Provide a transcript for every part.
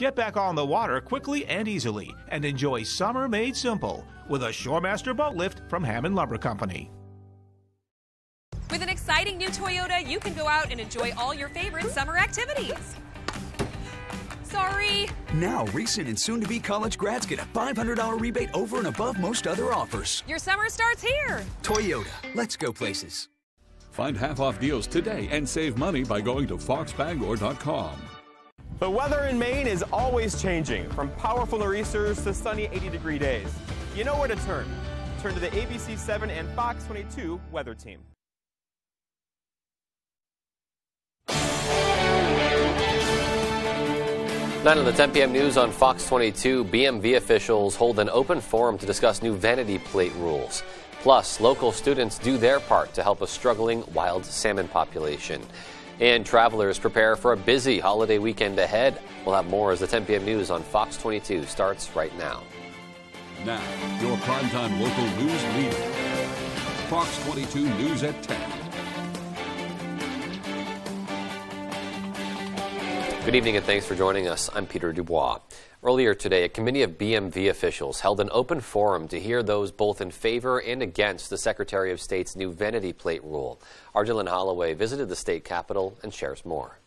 Get back on the water quickly and easily and enjoy summer made simple with a Shoremaster boat lift from Hammond Lumber Company. With an exciting new Toyota, you can go out and enjoy all your favorite summer activities. Sorry. Now, recent and soon-to-be college grads get a $500 rebate over and above most other offers. Your summer starts here. Toyota, let's go places. Find half-off deals today and save money by going to foxbangor.com. The weather in Maine is always changing, from powerful nor'easters to sunny 80-degree days. You know where to turn. Turn to the ABC 7 and Fox 22 weather team. Nine on the 10 p.m. news on Fox 22. BMV officials hold an open forum to discuss new vanity plate rules. Plus, local students do their part to help a struggling wild salmon population. And travelers prepare for a busy holiday weekend ahead. We'll have more as the 10 p.m. news on Fox 22 starts right now. Now, your primetime local news leader. Fox 22 News at 10. Good evening and thanks for joining us. I'm Peter Dubois. Earlier today, a committee of BMV officials held an open forum to hear those both in favor and against the Secretary of State's new vanity plate rule. Our Dylan Holloway visited the state capitol and shares more.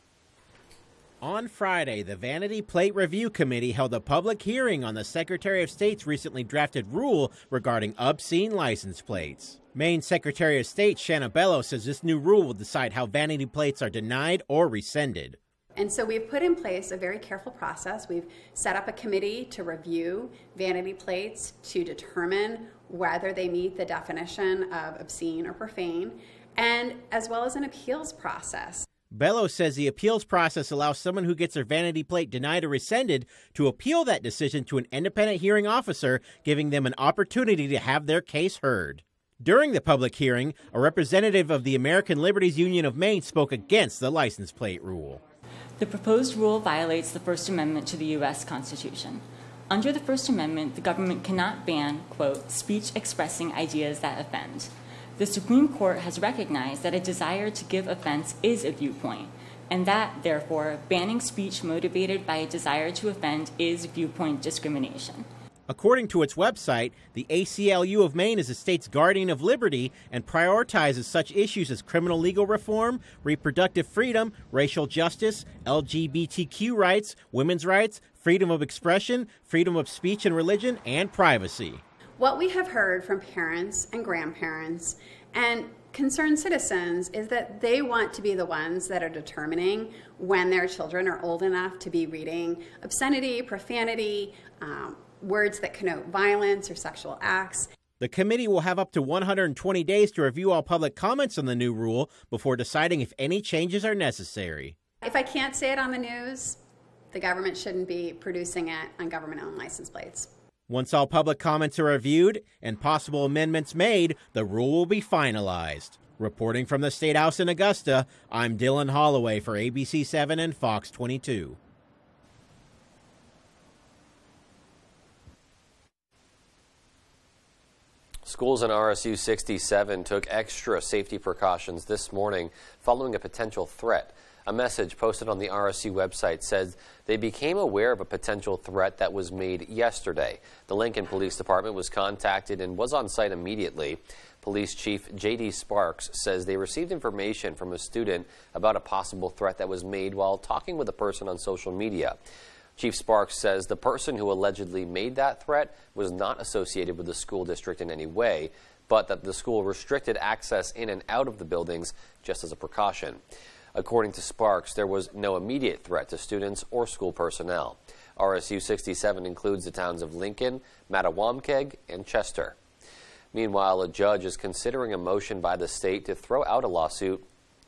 On Friday, the Vanity Plate Review Committee held a public hearing on the Secretary of State's recently drafted rule regarding obscene license plates. Maine Secretary of State Shanna Bello says this new rule will decide how vanity plates are denied or rescinded. And so we've put in place a very careful process. We've set up a committee to review vanity plates to determine whether they meet the definition of obscene or profane, and as well as an appeals process. Bello says the appeals process allows someone who gets their vanity plate denied or rescinded to appeal that decision to an independent hearing officer, giving them an opportunity to have their case heard. During the public hearing, a representative of the American Liberties Union of Maine spoke against the license plate rule. The proposed rule violates the First Amendment to the U.S. Constitution. Under the First Amendment, the government cannot ban, quote, speech expressing ideas that offend. The Supreme Court has recognized that a desire to give offense is a viewpoint, and that, therefore, banning speech motivated by a desire to offend is viewpoint discrimination. According to its website, the ACLU of Maine is the state's guardian of liberty and prioritizes such issues as criminal legal reform, reproductive freedom, racial justice, LGBTQ rights, women's rights, freedom of expression, freedom of speech and religion, and privacy. What we have heard from parents and grandparents and concerned citizens is that they want to be the ones that are determining when their children are old enough to be reading obscenity, profanity, words that connote violence or sexual acts. The committee will have up to 120 days to review all public comments on the new rule before deciding if any changes are necessary. If I can't say it on the news, the government shouldn't be producing it on government-owned license plates. Once all public comments are reviewed and possible amendments made, the rule will be finalized. Reporting from the State House in Augusta, I'm Dylan Holloway for ABC 7 and Fox 22. Schools in RSU 67 took extra safety precautions this morning following a potential threat. A message posted on the RSU website says they became aware of a potential threat that was made yesterday. The Lincoln Police Department was contacted and was on site immediately. Police Chief J.D. Sparks says they received information from a student about a possible threat that was made while talking with a person on social media. Chief Sparks says the person who allegedly made that threat was not associated with the school district in any way, but that the school restricted access in and out of the buildings just as a precaution. According to Sparks, there was no immediate threat to students or school personnel. RSU 67 includes the towns of Lincoln, Mattawamkeag, and Chester. Meanwhile, a judge is considering a motion by the state to throw out a lawsuit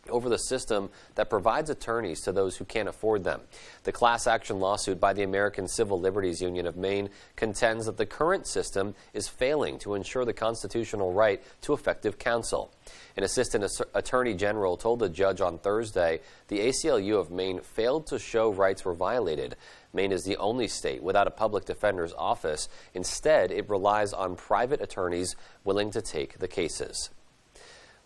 over the system that provides attorneys to those who can't afford them. The class action lawsuit by the American Civil Liberties Union of Maine contends that the current system is failing to ensure the constitutional right to effective counsel. An assistant attorney general told the judge on Thursday the ACLU of Maine failed to show rights were violated. Maine is the only state without a public defender's office. Instead, it relies on private attorneys willing to take the cases.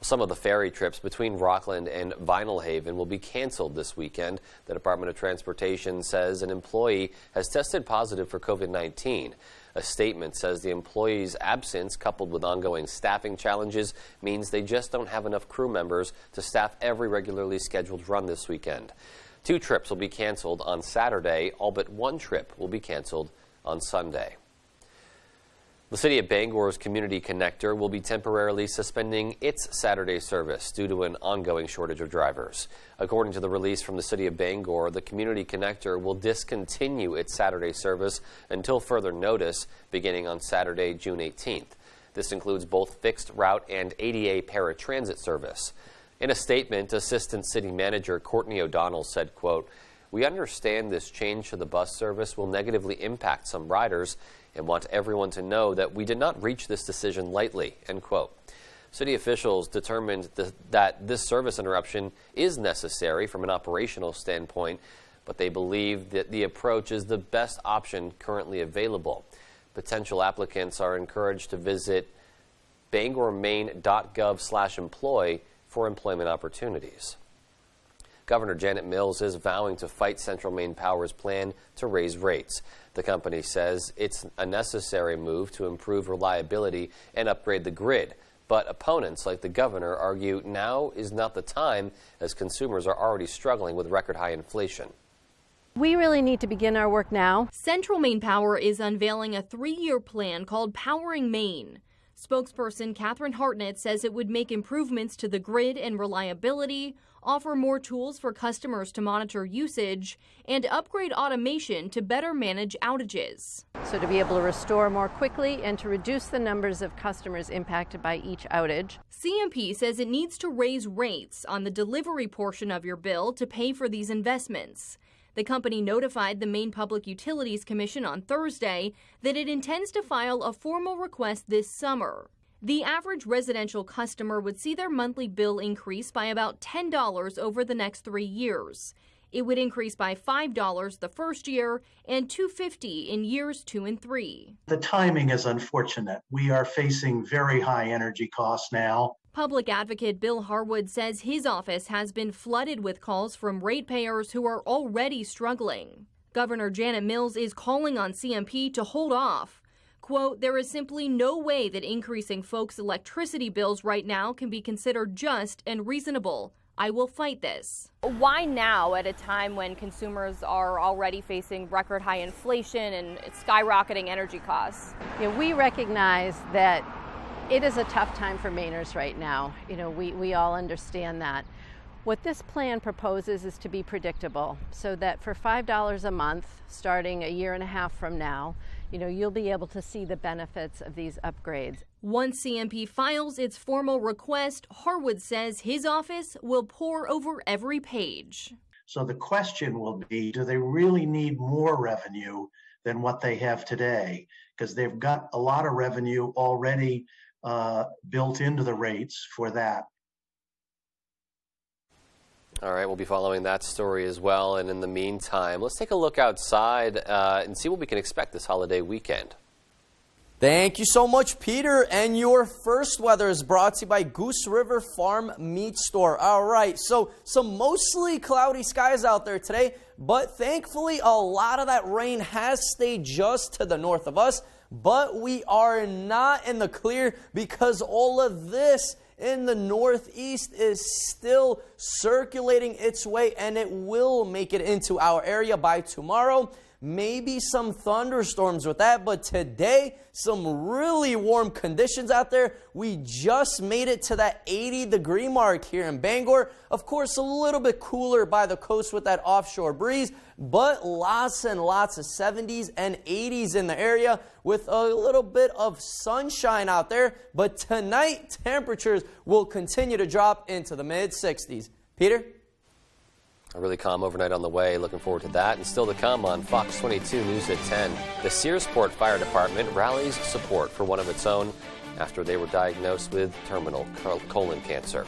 Some of the ferry trips between Rockland and Vinyl Haven will be canceled this weekend. The Department of Transportation says an employee has tested positive for COVID-19. A statement says the employee's absence, coupled with ongoing staffing challenges, means they just don't have enough crew members to staff every regularly scheduled run this weekend. 2 trips will be canceled on Saturday. All but 1 trip will be canceled on Sunday. The City of Bangor's Community Connector will be temporarily suspending its Saturday service due to an ongoing shortage of drivers. According to the release from the City of Bangor, the Community Connector will discontinue its Saturday service until further notice, beginning on Saturday, June 18th. This includes both fixed route and ADA paratransit service. In a statement, Assistant City Manager Courtney O'Donnell said, quote, "We understand this change to the bus service will negatively impact some riders and want everyone to know that we did not reach this decision lightly," end quote. City officials determined that this service interruption is necessary from an operational standpoint, but they believe that the approach is the best option currently available. Potential applicants are encouraged to visit bangormaine.gov/employ for employment opportunities. Governor Janet Mills is vowing to fight Central Maine Power's plan to raise rates. The company says it's a necessary move to improve reliability and upgrade the grid. But opponents like the governor argue now is not the time, as consumers are already struggling with record high inflation. We really need to begin our work now. Central Maine Power is unveiling a 3-year plan called Powering Maine. Spokesperson Catherine Hartnett says it would make improvements to the grid and reliability, offer more tools for customers to monitor usage, and upgrade automation to better manage outages. So to be able to restore more quickly and to reduce the numbers of customers impacted by each outage. CMP says it needs to raise rates on the delivery portion of your bill to pay for these investments. The company notified the Maine Public Utilities Commission on Thursday that it intends to file a formal request this summer. The average residential customer would see their monthly bill increase by about $10 over the next 3 years. It would increase by $5 the first year and $2.50 in years 2 and 3. The timing is unfortunate. We are facing very high energy costs now. Public Advocate Bill Harwood says his office has been flooded with calls from ratepayers who are already struggling. Governor Janet Mills is calling on CMP to hold off. Quote, "There is simply no way that increasing folks' electricity bills right now can be considered just and reasonable. I will fight this." Why now, at a time when consumers are already facing record high inflation and skyrocketing energy costs? We recognize that it is a tough time for Mainers right now. We all understand that. What this plan proposes is to be predictable, so that for $5 a month, starting a year and a half from now, you'll be able to see the benefits of these upgrades. Once CMP files its formal request, Harwood says his office will pore over every page. So the question will be, do they really need more revenue than what they have today? Because they've got a lot of revenue already built into the rates for that. All right, we'll be following that story as well. And in the meantime, let's take a look outside and see what we can expect this holiday weekend. Thank you so much, Peter. And your first weather is brought to you by Goose River Farm Meat Store. All right, so some mostly cloudy skies out there today, but thankfully a lot of that rain has stayed just to the north of us. But we are not in the clear because all of this in the northeast is still circulating its way, and it will make it into our area by tomorrow. Maybe some thunderstorms with that, but today, some really warm conditions out there. We just made it to that 80-degree mark here in Bangor. Of course, a little bit cooler by the coast with that offshore breeze, but lots and lots of 70s and 80s in the area with a little bit of sunshine out there. But tonight, temperatures will continue to drop into the mid-60s. Peter? A really calm overnight on the way. Looking forward to that. And still to come on Fox 22 News at 10. The Searsport Fire Department rallies support for one of its own after they were diagnosed with terminal colon cancer.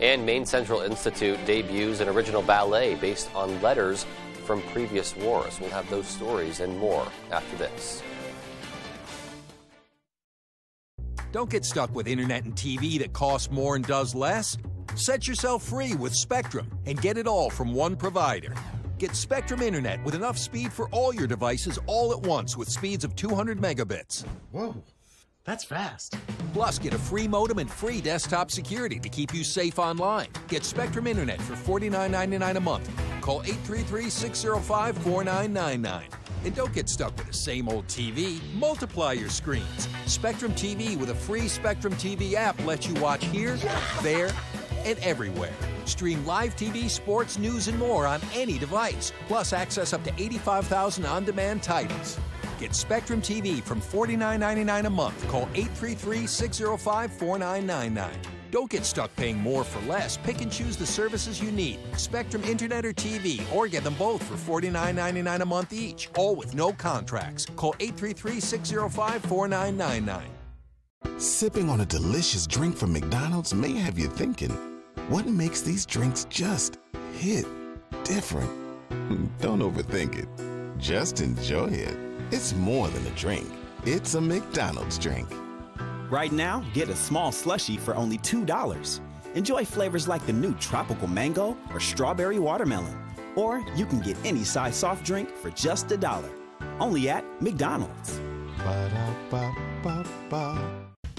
And Maine Central Institute debuts an original ballet based on letters from previous wars. We'll have those stories and more after this. Don't get stuck with internet and TV that costs more and does less. Set yourself free with Spectrum and get it all from one provider. Get Spectrum Internet with enough speed for all your devices all at once with speeds of 200 megabits. Whoa, that's fast. Plus, get a free modem and free desktop security to keep you safe online. Get Spectrum Internet for $49.99 a month. Call 833-605-4999. And don't get stuck with the same old TV. Multiply your screens. Spectrum TV with a free Spectrum TV app lets you watch here, there, and everywhere. Stream live TV, sports, news, and more on any device. Plus, access up to 85,000 on-demand titles. Get Spectrum TV from $49.99 a month. Call 833-605-4999. Don't get stuck paying more for less. Pick and choose the services you need. Spectrum Internet or TV, or get them both for $49.99 a month each. All with no contracts. Call 833-605-4999. Sipping on a delicious drink from McDonald's may have you thinking, what makes these drinks just hit different? Don't overthink it. Just enjoy it. It's more than a drink. It's a McDonald's drink. Right now, get a small slushie for only $2. Enjoy flavors like the new tropical mango or strawberry watermelon. Or you can get any size soft drink for just $1. Only at McDonald's. Ba-da-ba-ba-ba.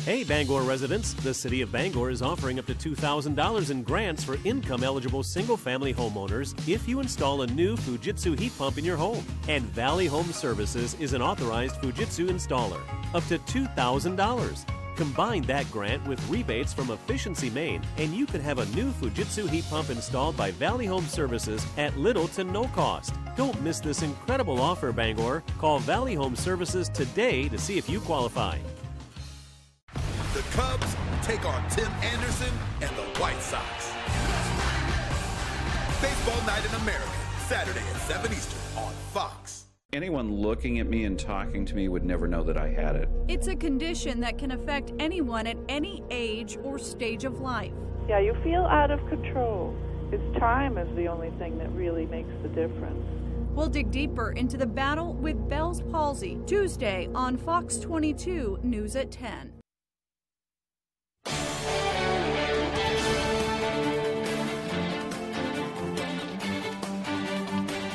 Hey Bangor residents, the City of Bangor is offering up to $2,000 in grants for income-eligible single-family homeowners if you install a new Fujitsu heat pump in your home. And Valley Home Services is an authorized Fujitsu installer. Up to $2,000. Combine that grant with rebates from Efficiency Maine, and you can have a new Fujitsu heat pump installed by Valley Home Services at little to no cost. Don't miss this incredible offer, Bangor. Call Valley Home Services today to see if you qualify. The Cubs take on Tim Anderson and the White Sox. Baseball Night in America, Saturday at 7 Eastern on Fox. Anyone looking at me and talking to me would never know that I had it. It's a condition that can affect anyone at any age or stage of life. Yeah, you feel out of control. It's time is the only thing that really makes the difference. We'll dig deeper into the battle with Bell's palsy, Tuesday on Fox 22 News at 10.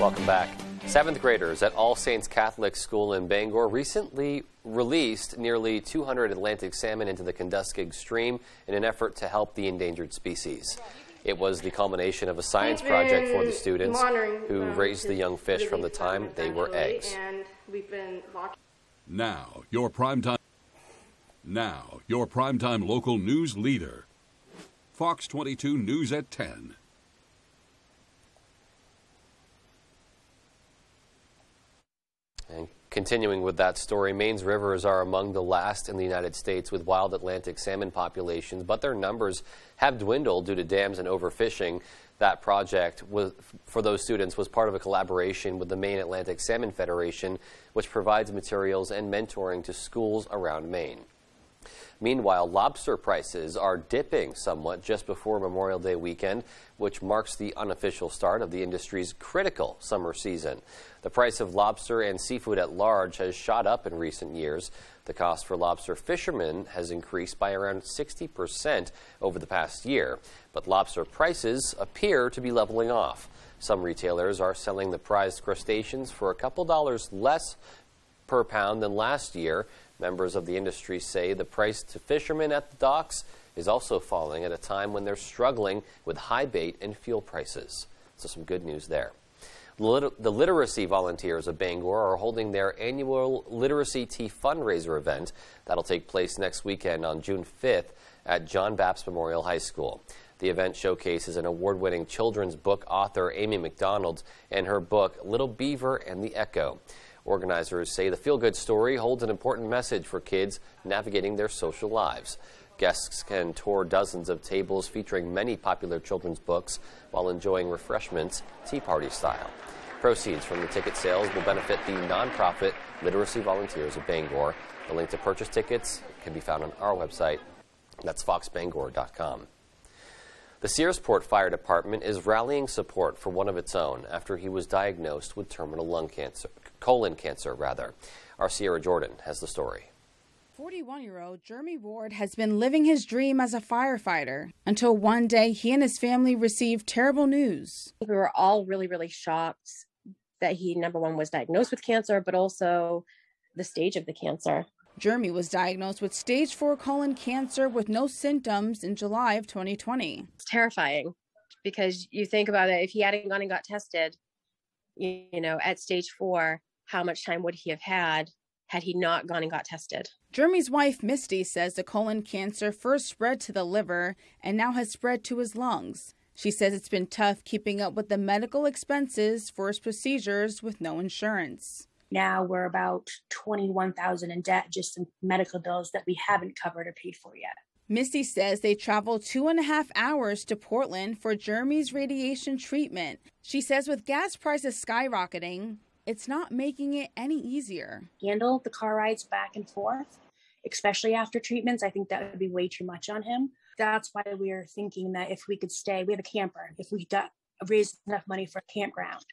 Welcome back. 7th graders at All Saints Catholic School in Bangor recently released nearly 200 Atlantic salmon into the Kentuskig Stream in an effort to help the endangered species. It was the culmination of a science project for the students who raised the young fish from the time they were eggs. And we've been watching. Now, your primetime local news leader. Fox 22 News at 10. And continuing with that story, Maine's rivers are among the last in the United States with wild Atlantic salmon populations, but their numbers have dwindled due to dams and overfishing. That project for those students was part of a collaboration with the Maine Atlantic Salmon Federation, which provides materials and mentoring to schools around Maine. Meanwhile, lobster prices are dipping somewhat just before Memorial Day weekend, which marks the unofficial start of the industry's critical summer season. The price of lobster and seafood at large has shot up in recent years. The cost for lobster fishermen has increased by around 60% over the past year, but lobster prices appear to be leveling off. Some retailers are selling the prized crustaceans for a couple dollars less per pound than last year. Members of the industry say the price to fishermen at the docks is also falling at a time when they're struggling with high bait and fuel prices. So some good news there. The literacy volunteers of Bangor are holding their annual Literacy Tea fundraiser event that'll take place next weekend on June 5th at John Baptist Memorial High School. The event showcases an award-winning children's book author, Amy McDonald, and her book, Little Beaver and the Echo. Organizers say the feel-good story holds an important message for kids navigating their social lives. Guests can tour dozens of tables featuring many popular children's books while enjoying refreshments tea party style. Proceeds from the ticket sales will benefit the nonprofit Literacy Volunteers of Bangor. The link to purchase tickets can be found on our website. That's foxbangor.com. The Searsport Fire Department is rallying support for one of its own after he was diagnosed with terminal colon cancer. Our Sierra Jordan has the story. 41-year-old Jeremy Ward has been living his dream as a firefighter until one day he and his family received terrible news. We were all really, really shocked that he, number one, was diagnosed with cancer, but also the stage of the cancer. Jeremy was diagnosed with stage 4 colon cancer with no symptoms in July of 2020. It's terrifying because you think about it, if he hadn't gone and got tested, you know, at stage 4, how much time would he have had he not gone and got tested? Jeremy's wife, Misty, says the colon cancer first spread to the liver and now has spread to his lungs. She says it's been tough keeping up with the medical expenses for his procedures with no insurance. Now we're about $21,000 in debt just in medical bills that we haven't covered or paid for yet. Misty says they traveled 2.5 hours to Portland for Jeremy's radiation treatment. She says with gas prices skyrocketing, it's not making it any easier. Handle the car rides back and forth, especially after treatments. I think that would be way too much on him. That's why we are thinking that if we could stay, we have a camper, if we raised enough money for a campground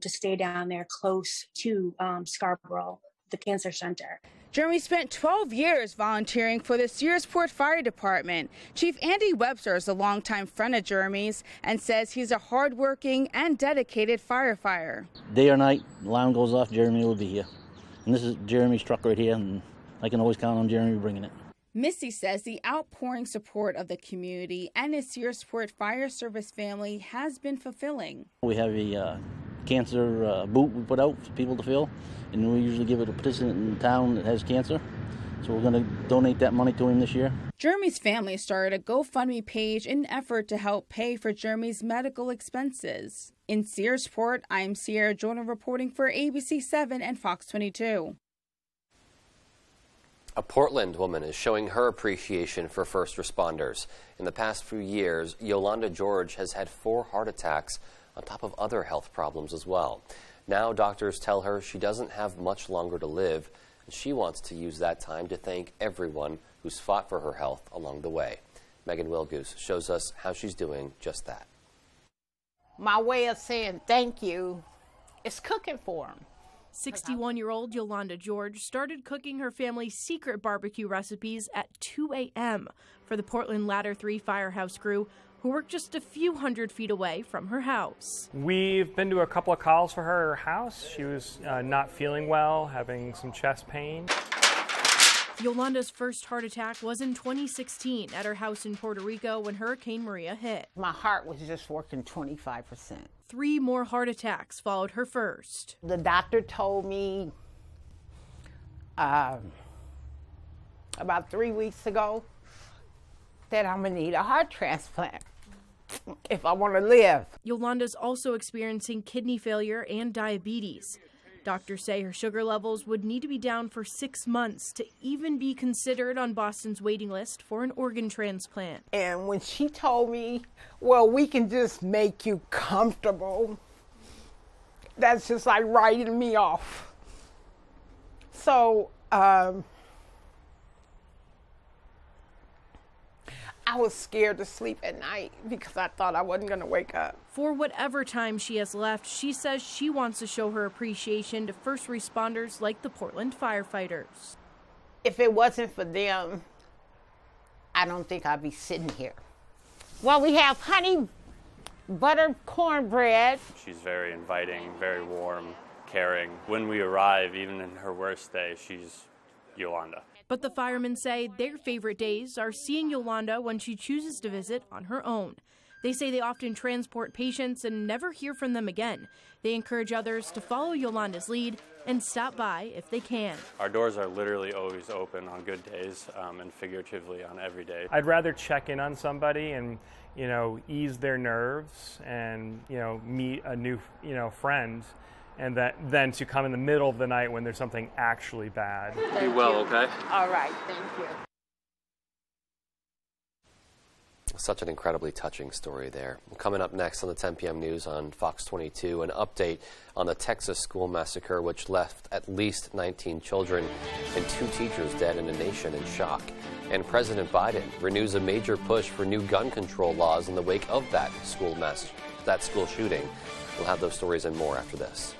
to stay down there close to Scarborough, the cancer center. Jeremy spent 12 years volunteering for the Searsport Fire Department. Chief Andy Webster is a longtime friend of Jeremy's and says he's a hardworking and dedicated firefighter. Day or night, alarm goes off, Jeremy will be here. And this is Jeremy's truck right here, and I can always count on Jeremy bringing it. Misty says the outpouring support of the community and his Searsport Fire Service family has been fulfilling. We have a cancer boot we put out for people to fill, and we usually give it to a participant in town that has cancer. So we're going to donate that money to him this year. Jeremy's family started a GoFundMe page in an effort to help pay for Jeremy's medical expenses. In Searsport, I'm Sierra Jordan reporting for ABC 7 and Fox 22. A Portland woman is showing her appreciation for first responders. In the past few years, Yolanda George has had 4 heart attacks on top of other health problems as well. Now doctors tell her she doesn't have much longer to live, and she wants to use that time to thank everyone who's fought for her health along the way. Megan Wilgoose shows us how she's doing just that. My way of saying thank you is cooking for them. 61-year-old Yolanda George started cooking her family's secret barbecue recipes at 2 a.m. for the Portland Ladder 3 firehouse crew, who worked just a few hundred feet away from her house. We've been to a couple of calls for her house. She was not feeling well, having some chest pain. Yolanda's first heart attack was in 2016 at her house in Puerto Rico when Hurricane Maria hit. My heart was just working 25%. 3 more heart attacks followed her first. The doctor told me about 3 weeks ago that I'm gonna need a heart transplant if I want to live. Yolanda's also experiencing kidney failure and diabetes. Doctors say her sugar levels would need to be down for 6 months to even be considered on Boston's waiting list for an organ transplant. And when she told me, well, we can just make you comfortable, that's just like writing me off. So, I was scared to sleep at night because I thought I wasn't going to wake up. For whatever time she has left, she says she wants to show her appreciation to first responders like the Portland firefighters. If it wasn't for them, I don't think I'd be sitting here. Well, we have honey butter cornbread. She's very inviting, very warm, caring. When we arrive, even in her worst day, she's Yolanda. But the firemen say their favorite days are seeing Yolanda when she chooses to visit on her own. They say they often transport patients and never hear from them again. They encourage others to follow Yolanda's lead and stop by if they can. Our doors are literally always open on good days and figuratively on every day. I'd rather check in on somebody and, ease their nerves and, meet a new, friend, and then to come in the middle of the night when there's something actually bad. Be well, okay? All right, thank you. Such an incredibly touching story there. Coming up next on the 10 p.m. news on Fox 22, an update on the Texas school massacre, which left at least 19 children and 2 teachers dead in a nation in shock. And President Biden renews a major push for new gun control laws in the wake of that school shooting. We'll have those stories and more after this.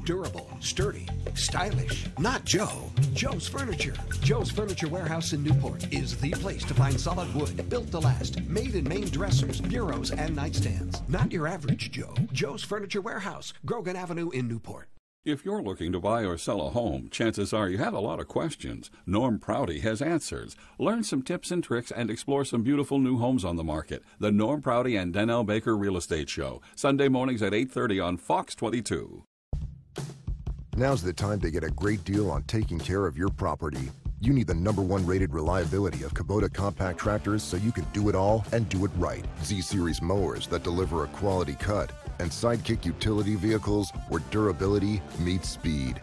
Durable, sturdy, stylish. Not Joe. Joe's Furniture. Joe's Furniture Warehouse in Newport is the place to find solid wood, built to last, made in Maine dressers, bureaus, and nightstands. Not your average Joe. Joe's Furniture Warehouse, Grogan Avenue in Newport. If you're looking to buy or sell a home, chances are you have a lot of questions. Norm Prouty has answers. Learn some tips and tricks and explore some beautiful new homes on the market. The Norm Prouty and Donnell Baker Real Estate Show, Sunday mornings at 8:30 on Fox 22. Now's the time to get a great deal on taking care of your property. You need the #1 rated reliability of Kubota compact tractors so you can do it all and do it right. Z-Series mowers that deliver a quality cut, and Sidekick utility vehicles where durability meets speed.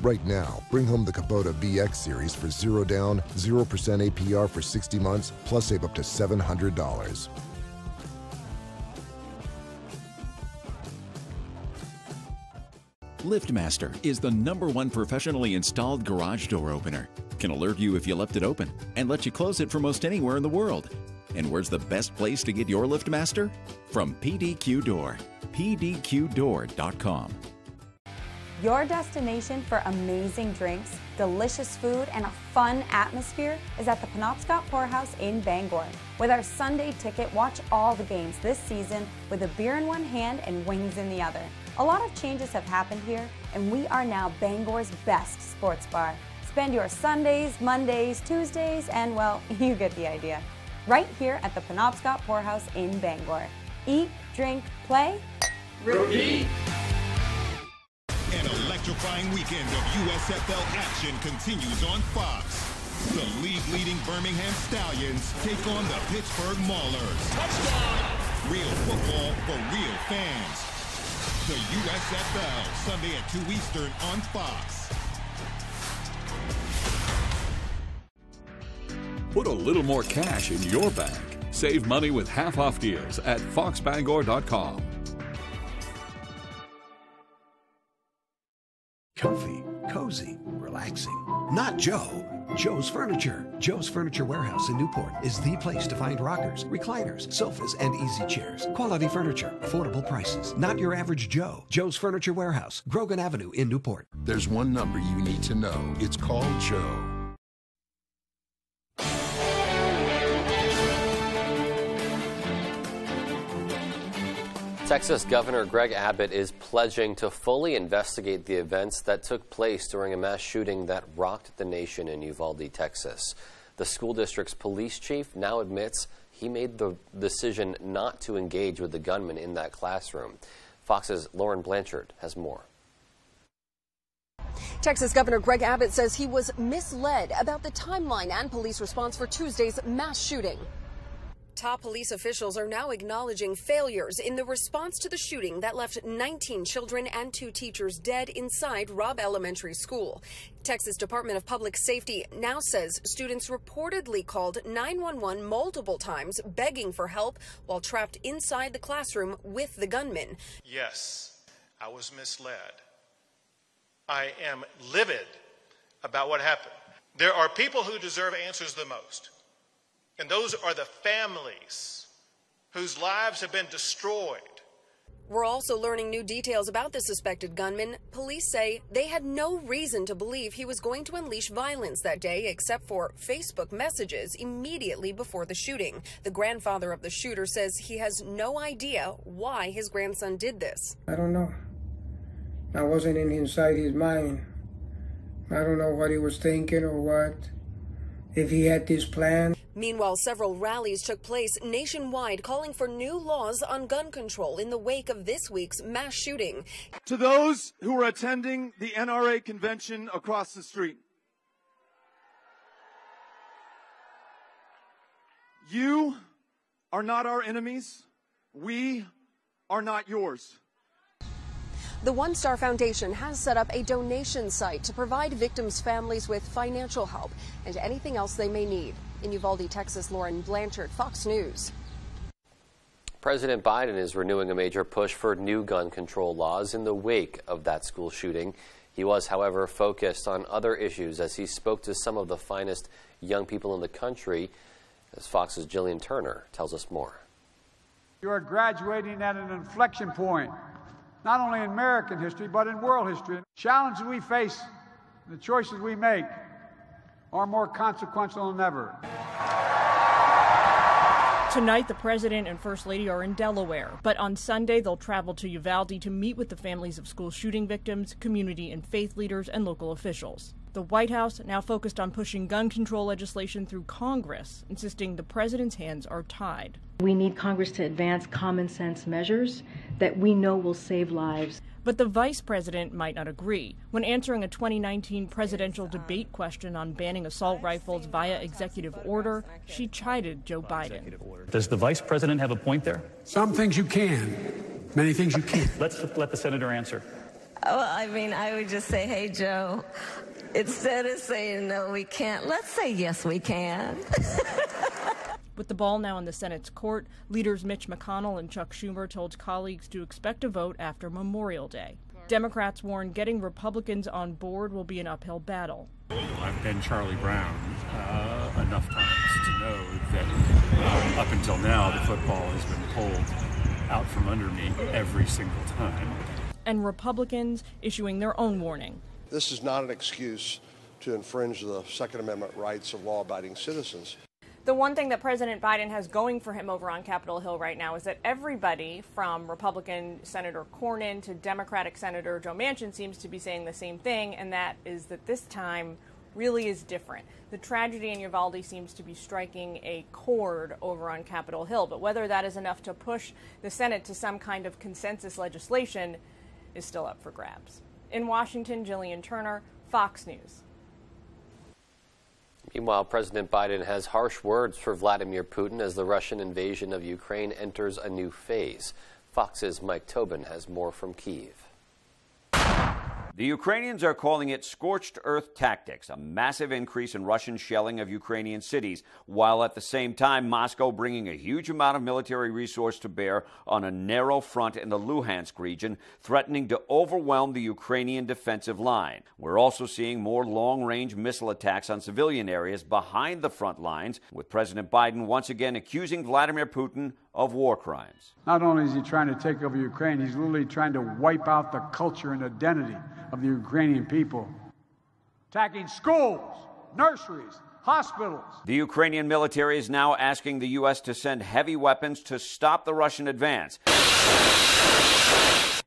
Right now, bring home the Kubota VX series for 0 down, 0% APR for 60 months, plus save up to $700. LiftMaster is the #1 professionally installed garage door opener. Can alert you if you left it open and let you close it from most anywhere in the world. And where's the best place to get your LiftMaster? From PDQ Door. PDQDoor.com. Your destination for amazing drinks, delicious food, and a fun atmosphere is at the Penobscot Poorhouse in Bangor. With our Sunday ticket, watch all the games this season with a beer in one hand and wings in the other. A lot of changes have happened here, and we are now Bangor's best sports bar. Spend your Sundays, Mondays, Tuesdays, and well, you get the idea. Right here at the Penobscot Poorhouse in Bangor. Eat, drink, play, repeat. An electrifying weekend of USFL action continues on Fox. The league-leading Birmingham Stallions take on the Pittsburgh Maulers. Touchdown! Real football for real fans. The USFL, Sunday at 2 Eastern on Fox. Put a little more cash in your bank. Save money with half-off deals at foxbangor.com. Comfy, cozy, relaxing. Not Joe. Joe's Furniture. Joe's Furniture Warehouse in Newport is the place to find rockers, recliners, sofas, and easy chairs. Quality furniture, affordable prices. Not your average Joe. Joe's Furniture Warehouse, Grogan Avenue in Newport. There's one number you need to know. It's called Joe. Texas Governor Greg Abbott is pledging to fully investigate the events that took place during a mass shooting that rocked the nation in Uvalde, Texas. The school district's police chief now admits he made the decision not to engage with the gunman in that classroom. Fox's Lauren Blanchard has more. Texas Governor Greg Abbott says he was misled about the timeline and police response for Tuesday's mass shooting. Top police officials are now acknowledging failures in the response to the shooting that left 19 children and 2 teachers dead inside Robb Elementary School. Texas Department of Public Safety now says students reportedly called 911 multiple times begging for help while trapped inside the classroom with the gunman. Yes, I was misled. I am livid about what happened. There are people who deserve answers the most. And those are the families whose lives have been destroyed. We're also learning new details about the suspected gunman. Police say they had no reason to believe he was going to unleash violence that day except for Facebook messages immediately before the shooting. The grandfather of the shooter says he has no idea why his grandson did this. I don't know. I wasn't inside his mind. I don't know what he was thinking or what. If he had this plan. Meanwhile, several rallies took place nationwide calling for new laws on gun control in the wake of this week's mass shooting. To those who are attending the NRA convention across the street, you are not our enemies. We are not yours. The One Star Foundation has set up a donation site to provide victims' families with financial help and anything else they may need. In Uvalde, Texas, Lauren Blanchard, Fox News. President Biden is renewing a major push for new gun control laws in the wake of that school shooting. He was, however, focused on other issues as he spoke to some of the finest young people in the country, as Fox's Jillian Turner tells us more. You are graduating at an inflection point not only in American history, but in world history. The challenges we face, the choices we make, are more consequential than ever. Tonight, the president and first lady are in Delaware, but on Sunday, they'll travel to Uvalde to meet with the families of school shooting victims, community and faith leaders, and local officials. The White House now focused on pushing gun control legislation through Congress, insisting the president's hands are tied. We need Congress to advance common sense measures that we know will save lives. But the vice president might not agree. When answering a 2019 presidential debate question on banning assault rifles via executive order, she chided Joe Biden. Does the vice president have a point there? Some things you can, many things you can't. Let's let the senator answer. Well, I mean, I would just say, hey, Joe, instead of saying no, we can't, let's say yes, we can. With the ball now in the Senate's court, leaders Mitch McConnell and Chuck Schumer told colleagues to expect a vote after Memorial Day. Democrats warn getting Republicans on board will be an uphill battle. I've been Charlie Brown enough times to know that up until now the football has been pulled out from under me every single time. And Republicans issuing their own warning. This is not an excuse to infringe the Second Amendment rights of law-abiding citizens. The one thing that President Biden has going for him over on Capitol Hill right now is that everybody from Republican Senator Cornyn to Democratic Senator Joe Manchin seems to be saying the same thing, and that is that this time really is different. The tragedy in Uvalde seems to be striking a chord over on Capitol Hill, but whether that is enough to push the Senate to some kind of consensus legislation is still up for grabs. In Washington, Jillian Turner, Fox News. Meanwhile, President Biden has harsh words for Vladimir Putin as the Russian invasion of Ukraine enters a new phase. Fox's Mike Tobin has more from Kyiv. The Ukrainians are calling it scorched earth tactics, a massive increase in Russian shelling of Ukrainian cities, while at the same time Moscow bringing a huge amount of military resource to bear on a narrow front in the Luhansk region, threatening to overwhelm the Ukrainian defensive line. We're also seeing more long-range missile attacks on civilian areas behind the front lines, with President Biden once again accusing Vladimir Putin of war crimes. Not only is he trying to take over Ukraine, he's literally trying to wipe out the culture and identity of the Ukrainian people. Attacking schools, nurseries, hospitals. The Ukrainian military is now asking the U.S. to send heavy weapons to stop the Russian advance,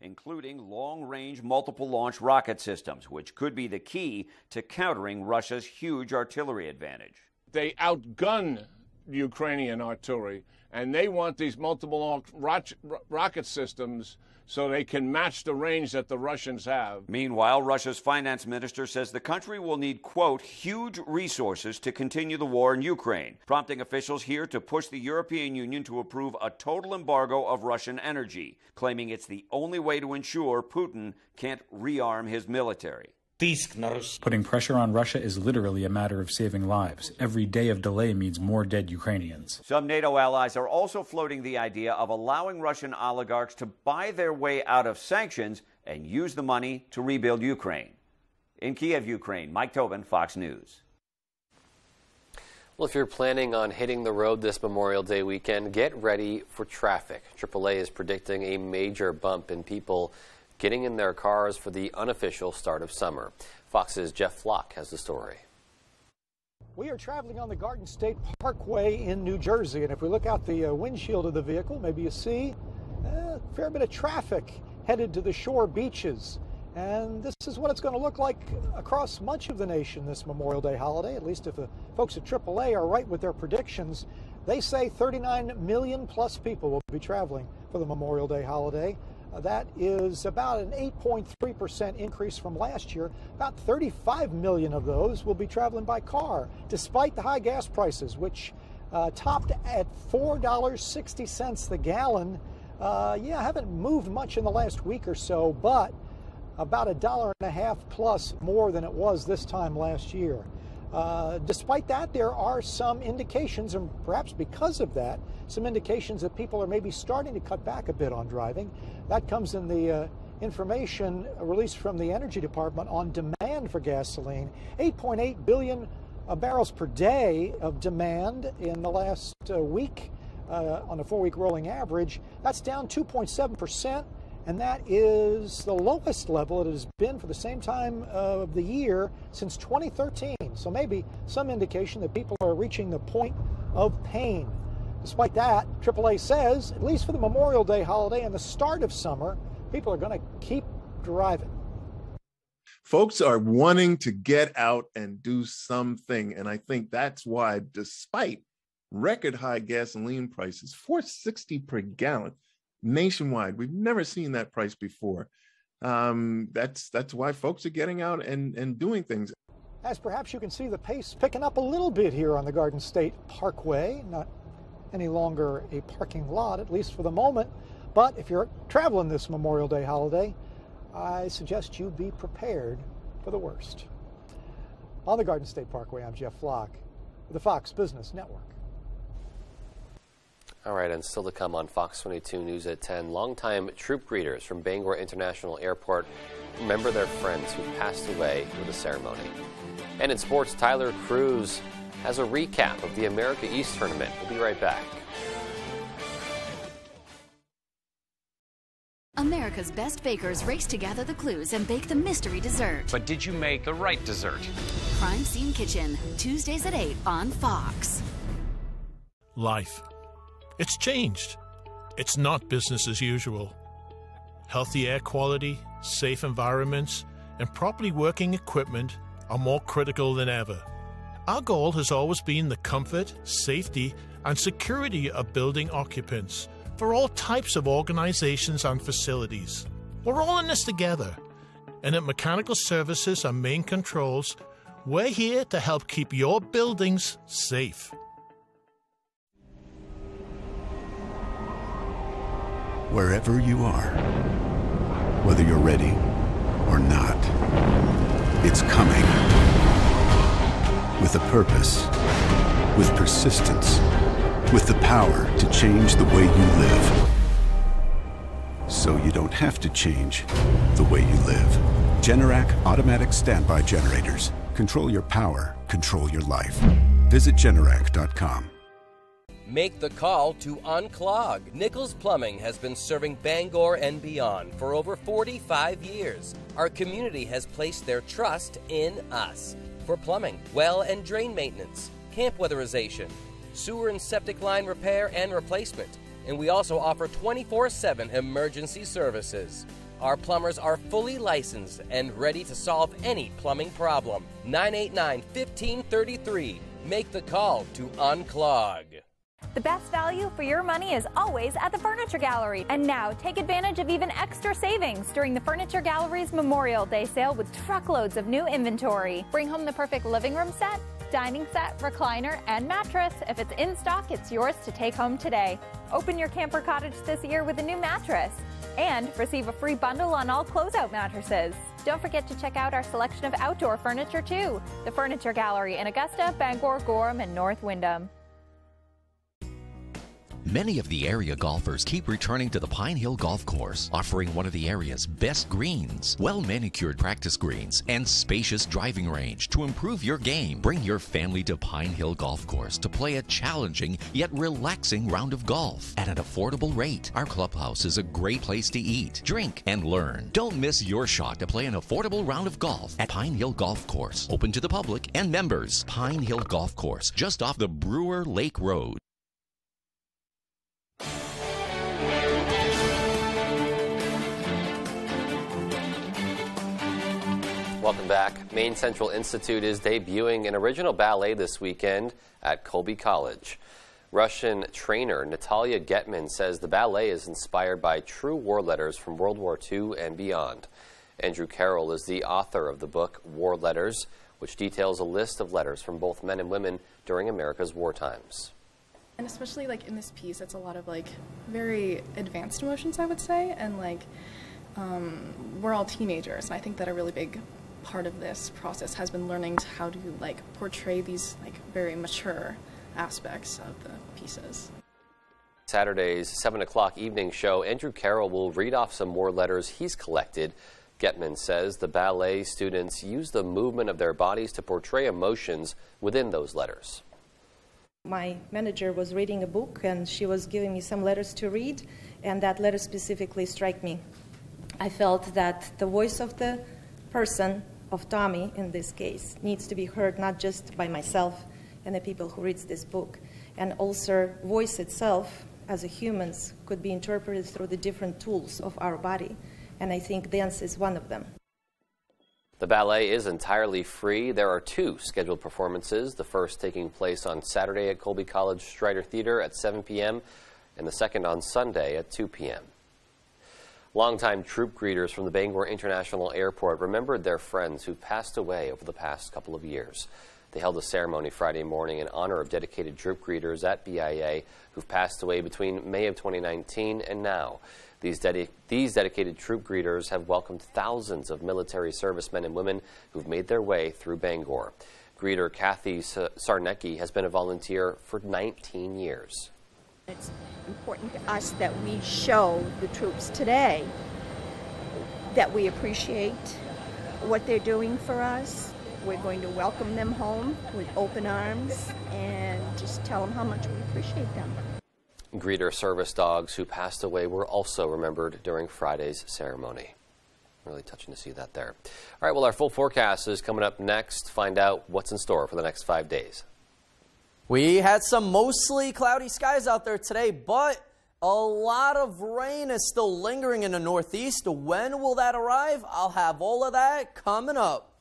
including long-range multiple-launch rocket systems, which could be the key to countering Russia's huge artillery advantage. They outgun the Ukrainian artillery, and they want these multiple rocket systems so they can match the range that the Russians have. Meanwhile, Russia's finance minister says the country will need, quote, huge resources to continue the war in Ukraine, prompting officials here to push the European Union to approve a total embargo of Russian energy, claiming it's the only way to ensure Putin can't rearm his military. Putting pressure on Russia is literally a matter of saving lives. Every day of delay means more dead Ukrainians. Some NATO allies are also floating the idea of allowing Russian oligarchs to buy their way out of sanctions and use the money to rebuild Ukraine. In Kyiv, Ukraine, Mike Tobin, Fox News. Well, if you're planning on hitting the road this Memorial Day weekend, get ready for traffic. AAA is predicting a major bump in people getting in their cars for the unofficial start of summer. Fox's Jeff Flock has the story. We are traveling on the Garden State Parkway in New Jersey, and if we look out the windshield of the vehicle, maybe you see a fair bit of traffic headed to the shore beaches. And this is what it's going to look like across much of the nation this Memorial Day holiday, at least if the folks at AAA are right with their predictions. They say 39 million plus people will be traveling for the Memorial Day holiday. That is about an 8.3% increase from last year. About 35 million of those will be traveling by car, despite the high gas prices, which topped at $4.60 the gallon. Haven't moved much in the last week or so, but about $1.50 plus more than it was this time last year. Despite that, there are some indications, and perhaps because of that, some indications that people are maybe starting to cut back a bit on driving. That comes in the information released from the Energy Department on demand for gasoline. 8.8 billion barrels per day of demand in the last week on a 4-week rolling average. That's down 2.7%. and that is the lowest level it has been for the same time of the year since 2013. So maybe some indication that people are reaching the point of pain. Despite that, AAA says, at least for the Memorial Day holiday and the start of summer, people are going to keep driving. Folks are wanting to get out and do something, and I think that's why, despite record high gasoline prices, $4.60 per gallon nationwide, we've never seen that price before. That's why folks are getting out and doing things. As perhaps you can see, the pace picking up a little bit here on the Garden State Parkway. Not any longer a parking lot, at least for the moment. But if you're traveling this Memorial Day holiday, I suggest you be prepared for the worst. On the Garden State Parkway, I'm Jeff Flock with the Fox Business Network. All right, and still to come on Fox 22 News at 10, longtime troop greeters from Bangor International Airport remember their friends who passed away with a ceremony. And in sports, Tyler Cruz has a recap of the America East tournament. We'll be right back. America's best bakers race to gather the clues and bake the mystery dessert. But did you make the right dessert? Crime Scene Kitchen, Tuesdays at 8 on Fox. Life. It's changed. It's not business as usual. Healthy air quality, safe environments, and properly working equipment are more critical than ever. Our goal has always been the comfort, safety, and security of building occupants for all types of organizations and facilities. We're all in this together. And at Mechanical Services and Main Controls, we're here to help keep your buildings safe. Wherever you are, whether you're ready or not, it's coming. With a purpose, with persistence, with the power to change the way you live. So you don't have to change the way you live. Generac automatic standby generators. Control your power, control your life. Visit Generac.com. Make the call to unclog. Nichols Plumbing has been serving Bangor and beyond for over 45 years. Our community has placed their trust in us for plumbing, well and drain maintenance, camp weatherization, sewer and septic line repair and replacement, and we also offer 24/7 emergency services. Our plumbers are fully licensed and ready to solve any plumbing problem. 989-1533. Make the call to unclog. The best value for your money is always at the Furniture Gallery. And now, take advantage of even extra savings during the Furniture Gallery's Memorial Day sale with truckloads of new inventory. Bring home the perfect living room set, dining set, recliner, and mattress. If it's in stock, it's yours to take home today. Open your camper cottage this year with a new mattress. And receive a free bundle on all closeout mattresses. Don't forget to check out our selection of outdoor furniture, too. The Furniture Gallery in Augusta, Bangor, Gorham, and North Windham. Many of the area golfers keep returning to the Pine Hill Golf Course, offering one of the area's best greens, well-manicured practice greens, and spacious driving range to improve your game. Bring your family to Pine Hill Golf Course to play a challenging yet relaxing round of golf at an affordable rate. Our clubhouse is a great place to eat, drink, and learn. Don't miss your shot to play an affordable round of golf at Pine Hill Golf Course, open to the public and members. Pine Hill Golf Course, just off the Brewer Lake Road. Welcome back. Maine Central Institute is debuting an original ballet this weekend at Colby College. Russian trainer Natalia Getman says the ballet is inspired by true war letters from World War II and beyond. Andrew Carroll is the author of the book War Letters, which details a list of letters from both men and women during America's war times. And especially like in this piece, it's a lot of like very advanced emotions, I would say, and like we're all teenagers, and I think that a really big part of this process has been learning how to like portray these like very mature aspects of the pieces. Saturday's 7 o'clock evening show, Andrew Carroll will read off some war letters he's collected. Getman says the ballet students use the movement of their bodies to portray emotions within those letters. My manager was reading a book and she was giving me some letters to read, and that letter specifically struck me. I felt that the voice of the person, of Tommy in this case, needs to be heard not just by myself and the people who read this book, and also voice itself as a humans could be interpreted through the different tools of our body, and I think dance is one of them. The ballet is entirely free. There are 2 scheduled performances, the first taking place on Saturday at Colby College Strider Theater at 7 p.m. and the second on Sunday at 2 p.m. Longtime troop greeters from the Bangor International Airport remembered their friends who passed away over the past couple of years. They held a ceremony Friday morning in honor of dedicated troop greeters at BIA who've passed away between May of 2019 and now. These dedicated troop greeters have welcomed thousands of military servicemen and women who've made their way through Bangor. Greeter Kathy Sarnecki has been a volunteer for 19 years. It's important to us that we show the troops today that we appreciate what they're doing for us. We're going to welcome them home with open arms and just tell them how much we appreciate them. Greeter service dogs who passed away were also remembered during Friday's ceremony. Really touching to see that there. All right, well, our full forecast is coming up next. Find out what's in store for the next 5 days. We had some mostly cloudy skies out there today, but a lot of rain is still lingering in the northeast. When will that arrive? I'll have all of that coming up.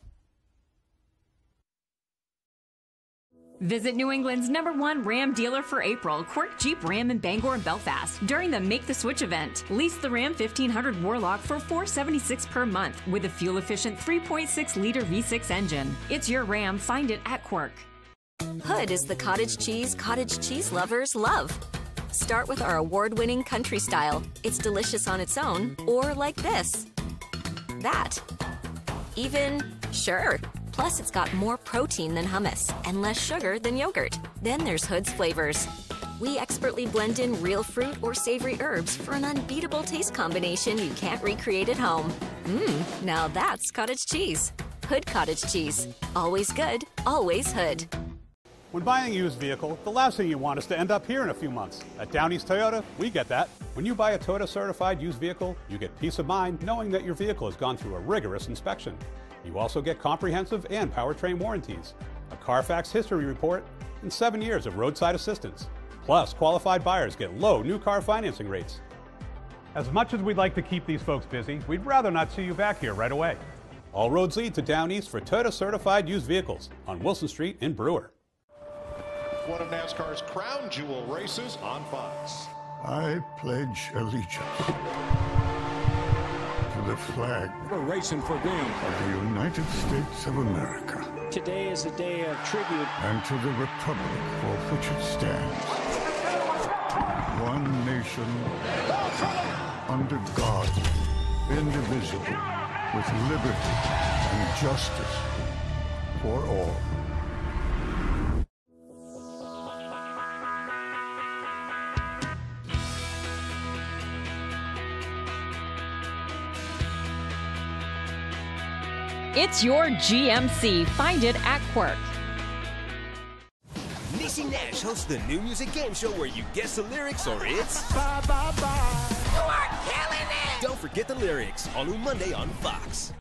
Visit New England's #1 Ram dealer for April, Quirk Jeep Ram in Bangor and Belfast, during the Make the Switch event. Lease the Ram 1500 Warlock for $476 per month with a fuel-efficient 3.6-liter V6 engine. It's your Ram. Find it at Quirk. Hood is the cottage cheese lovers love. Start with our award-winning country style. It's delicious on its own, or like this. That. Even, sure. Plus, it's got more protein than hummus and less sugar than yogurt. Then there's Hood's flavors. We expertly blend in real fruit or savory herbs for an unbeatable taste combination you can't recreate at home. Now that's cottage cheese. Hood cottage cheese. Always good, always Hood. When buying a used vehicle, the last thing you want is to end up here in a few months. At Down East Toyota, we get that. When you buy a Toyota certified used vehicle, you get peace of mind knowing that your vehicle has gone through a rigorous inspection. You also get comprehensive and powertrain warranties, a Carfax history report, and 7 years of roadside assistance. Plus, qualified buyers get low new car financing rates. As much as we'd like to keep these folks busy, we'd rather not see you back here right away. All roads lead to Down East for Toyota certified used vehicles on Wilson Street in Brewer. One of NASCAR's crown jewel races on Fox. I pledge allegiance to the flag. We're racing for green. Of the United States of America. Today is a day of tribute. And to the republic for which it stands. One nation, under God, indivisible, with liberty and justice for all. It's your GMC. Find it at Quirk. Niecy Nash hosts the new music game show where you guess the lyrics or it's... Bye, bye, bye. You are killing it! Don't forget the lyrics. All new Monday on Fox.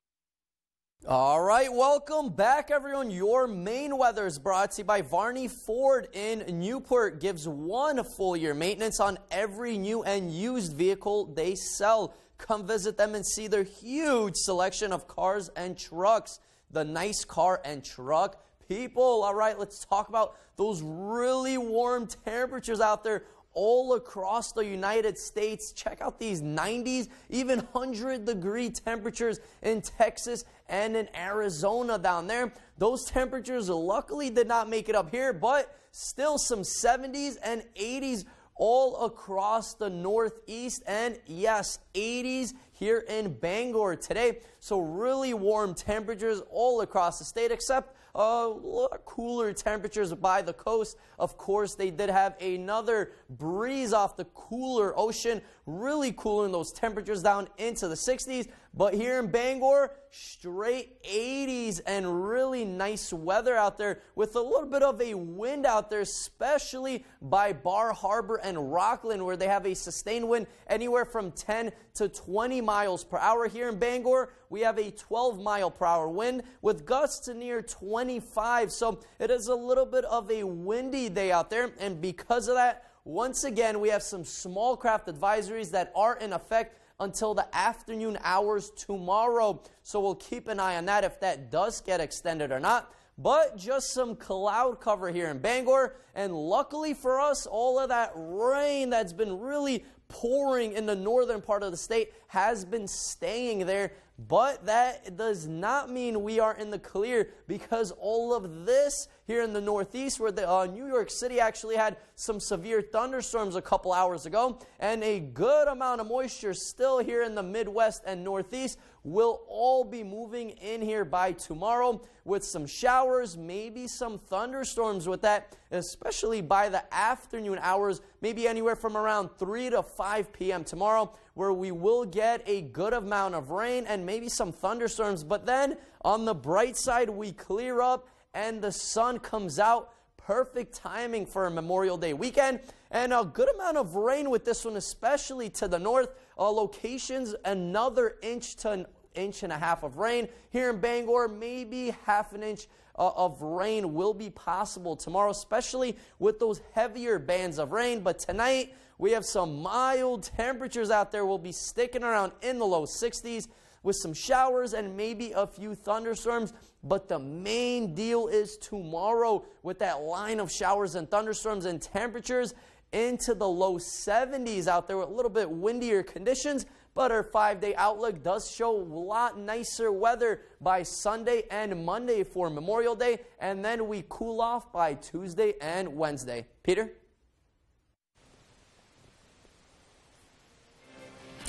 All right, welcome back, everyone. Your Maine weather is brought to you by Varney Ford in Newport. Gives 1 full year maintenance on every new and used vehicle they sell. Come visit them and see their huge selection of cars and trucks. The nice car and truck people. All right, let's talk about those really warm temperatures out there all across the United States. Check out these 90s, even 100-degree temperatures in Texas and in Arizona down there. Those temperatures luckily did not make it up here, but still some 70s and 80s all across the Northeast, and yes, 80s here in Bangor today. So really warm temperatures all across the state, except cooler temperatures by the coast. Of course, they did have another breeze off the cooler ocean, really cooling those temperatures down into the 60s. But here in Bangor, straight 80s and really nice weather out there with a little bit of a wind out there, especially by Bar Harbor and Rockland, where they have a sustained wind anywhere from 10 to 20 miles per hour. Here in Bangor, we have a 12-mile-per-hour wind with gusts to near 25. So it is a little bit of a windy day out there, and because of that, once again, we have some small craft advisories that are in effect until the afternoon hours tomorrow. So we'll keep an eye on that if that does get extended or not. But just some cloud cover here in Bangor. And luckily for us, all of that rain that's been really pouring in the northern part of the state has been staying there. But that does not mean we are in the clear, because all of this here in the northeast, where the New York City actually had some severe thunderstorms a couple hours ago, and a good amount of moisture still here in the Midwest and Northeast, will all be moving in here by tomorrow with some showers, maybe some thunderstorms with that, especially by the afternoon hours, maybe anywhere from around 3 to 5 p.m. tomorrow, where we will get a good amount of rain and maybe some thunderstorms. But then on the bright side, we clear up and the sun comes out. Perfect timing for a Memorial Day weekend, and a good amount of rain with this one, especially to the north. Locations, another inch to an inch and a half of rain. Here in Bangor, maybe half an inch of rain will be possible tomorrow, especially with those heavier bands of rain. But tonight, we have some mild temperatures out there. We'll be sticking around in the low 60s with some showers and maybe a few thunderstorms. But the main deal is tomorrow with that line of showers and thunderstorms and temperatures into the low 70s out there with a little bit windier conditions. But our 5-day outlook does show a lot nicer weather by Sunday and Monday for Memorial Day. And then we cool off by Tuesday and Wednesday. Peter?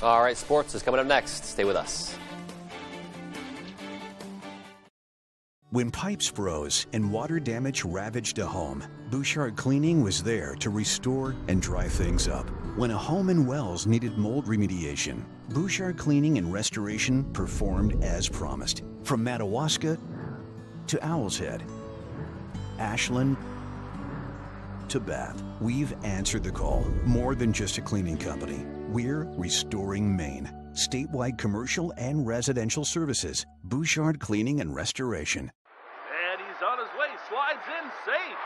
All right, sports is coming up next. Stay with us. When pipes froze and water damage ravaged a home, Bouchard Cleaning was there to restore and dry things up. When a home in Wells needed mold remediation, Bouchard Cleaning and Restoration performed as promised. From Madawaska to Owl's Head, Ashland to Bath, we've answered the call. More than just a cleaning company, we're restoring Maine. Statewide commercial and residential services. Bouchard Cleaning and Restoration. And he's on his way, slides in safe.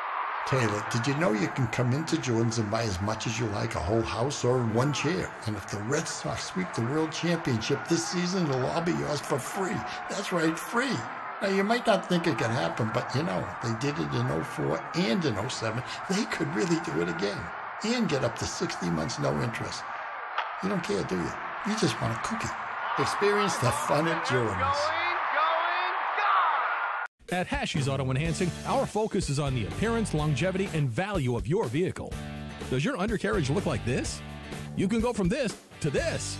Taylor, did you know you can come into Jordan's and buy as much as you like, a whole house or one chair? And if the Red Sox sweep the World Championship this season, it'll all be yours for free. That's right, free. Now, you might not think it can happen, but you know, they did it in 04 and in 07. They could really do it again and get up to 60 months no interest. You don't care, do you? You just want a cookie. Experience the fun at Jordan's. At Hashi's Auto Enhancing, our focus is on the appearance, longevity, and value of your vehicle. Does your undercarriage look like this? You can go from this to this.